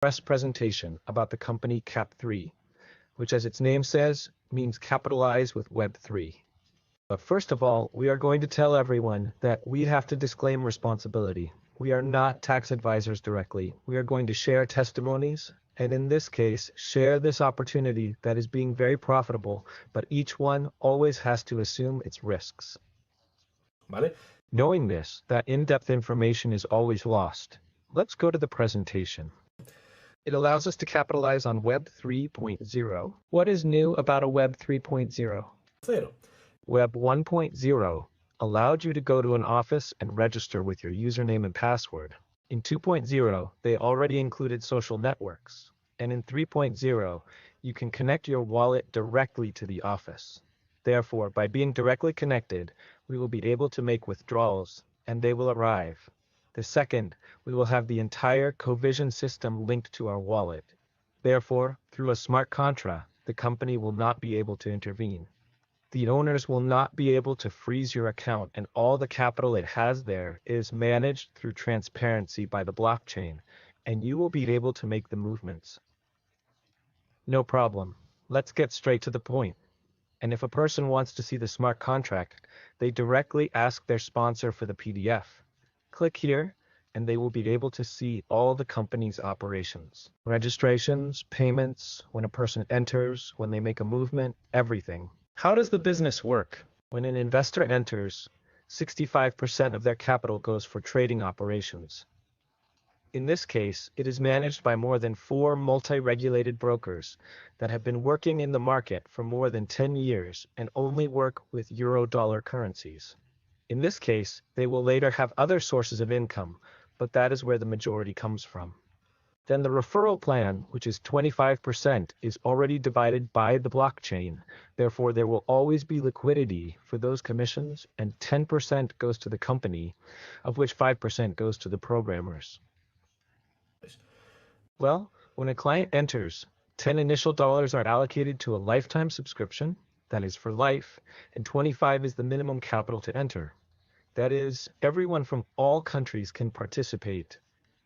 press presentation about the company KAP3, which as its name says, means capitalize with Web3. But first of all, we are going to tell everyone that we have to disclaim responsibility. We are not tax advisors directly. We are going to share testimonies, and in this case, share this opportunity that is being very profitable, but each one always has to assume its risks. ¿Vale? Knowing this, that in-depth information is always lost. Let's go to the presentation. It allows us to capitalize on Web 3.0. What is new about a Web 3.0? Cero. Web 1.0 allowed you to go to an office and register with your username and password. In 2.0, they already included social networks. And in 3.0, you can connect your wallet directly to the office. Therefore, by being directly connected, we will be able to make withdrawals, and they will arrive. The second, we will have the entire covision system linked to our wallet. Therefore, through a smart contract, the company will not be able to intervene. The owners will not be able to freeze your account, and all the capital it has there is managed through transparency by the blockchain, and you will be able to make the movements. No problem. Let's get straight to the point. And if a person wants to see the smart contract, they directly ask their sponsor for the PDF. Click here, and they will be able to see all the company's operations. Registrations, payments, when a person enters, when they make a movement, everything. How does the business work? When an investor enters, 65% of their capital goes for trading operations. In this case, it is managed by more than 4 multi-regulated brokers that have been working in the market for more than 10 years and only work with euro-dollar currencies. In this case, they will later have other sources of income, but that is where the majority comes from. Then the referral plan, which is 25%, is already divided by the blockchain. Therefore, there will always be liquidity for those commissions, and 10% goes to the company, of which 5% goes to the programmers. Well, when a client enters, 10 initial dollars are allocated to a lifetime subscription, that is for life, and 25 is the minimum capital to enter. That is, everyone from all countries can participate,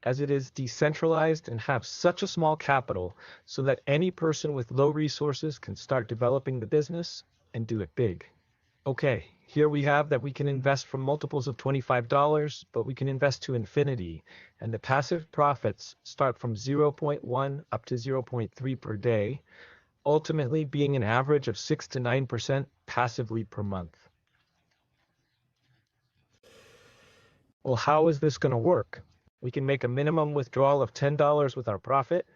as it is decentralized and have such a small capital so that any person with low resources can start developing the business and do it big. Okay, here we have that we can invest from multiples of $25, but we can invest to infinity, and the passive profits start from 0.1 up to 0.3 per day, ultimately being an average of 6 to 9% passively per month. Well, how is this going to work? We can make a minimum withdrawal of $10 with our profit.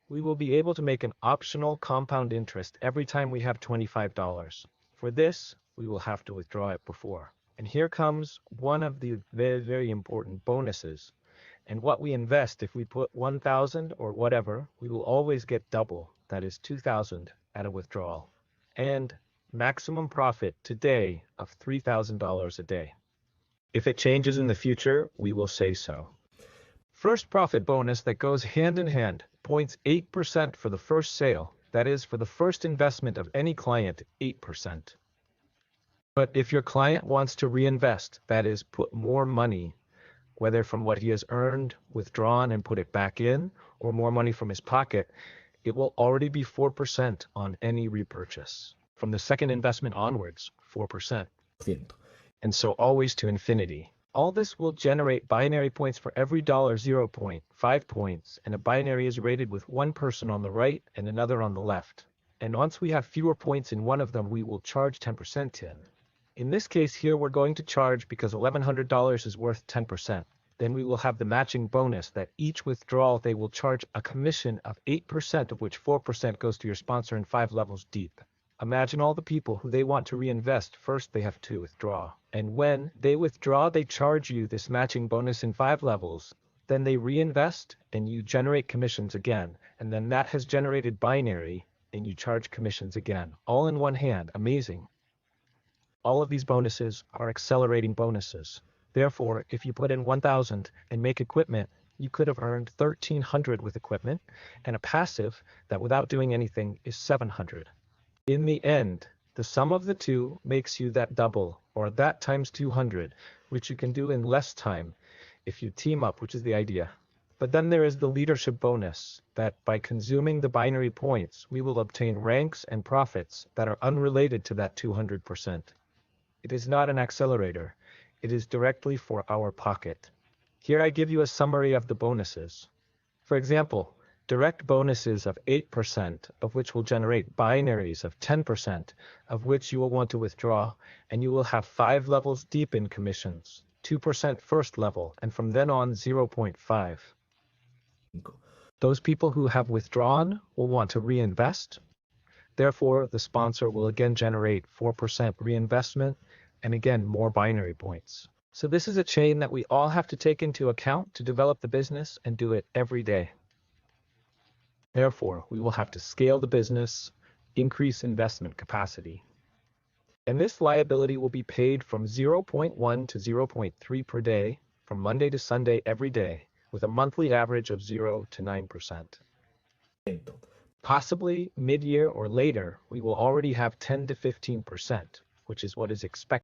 We will be able to make an optional compound interest every time we have $25. For this, we will have to withdraw it before. And here comes one of the very, very important bonuses. And what we invest, if we put 1,000 or whatever, we will always get double, that is 2,000 at a withdrawal. And maximum profit today of $3,000 a day. If it changes in the future, we will say so. First profit bonus that goes hand in hand, 0.8% for the first sale, that is for the first investment of any client, 8%. But if your client wants to reinvest, that is put more money, whether from what he has earned, withdrawn and put it back in, or more money from his pocket, it will already be 4% on any repurchase. From the second investment onwards, 4%. And so always to infinity. All this will generate binary points for every dollar, 0.5 points, and a binary is rated with one person on the right and another on the left. And once we have fewer points in one of them, we will charge 10% in. In this case here, we're going to charge because $1,100 is worth 10%. Then we will have the matching bonus that each withdrawal they will charge a commission of 8%, of which 4% goes to your sponsor and 5 levels deep. Imagine all the people who they want to reinvest. First, they have to withdraw. And when they withdraw, they charge you this matching bonus in 5 levels. Then they reinvest and you generate commissions again. And then that has generated binary and you charge commissions again. All in one hand. Amazing. All of these bonuses are accelerating bonuses. Therefore, if you put in 1,000 and make equipment, you could have earned 1,300 with equipment, and a passive that without doing anything is 700. In the end, the sum of the two makes you that double, or that times 200, which you can do in less time if you team up, which is the idea. But then there is the leadership bonus, that by consuming the binary points, we will obtain ranks and profits that are unrelated to that 200%. It is not an accelerator. It is directly for our pocket. Here I give you a summary of the bonuses. For example, direct bonuses of 8%, of which will generate binaries of 10%, of which you will want to withdraw, and you will have 5 levels deep in commissions, 2% first level, and from then on 0.5. Those people who have withdrawn will want to reinvest. Therefore, the sponsor will again generate 4% reinvestment and again more binary points. So this is a chain that we all have to take into account to develop the business and do it every day. Therefore, we will have to scale the business, increase investment capacity. And this liability will be paid from 0.1 to 0.3 per day, from Monday to Sunday every day, with a monthly average of 0 to 9%. Possibly mid-year or later, we will already have 10 to 15%, which is what is expected.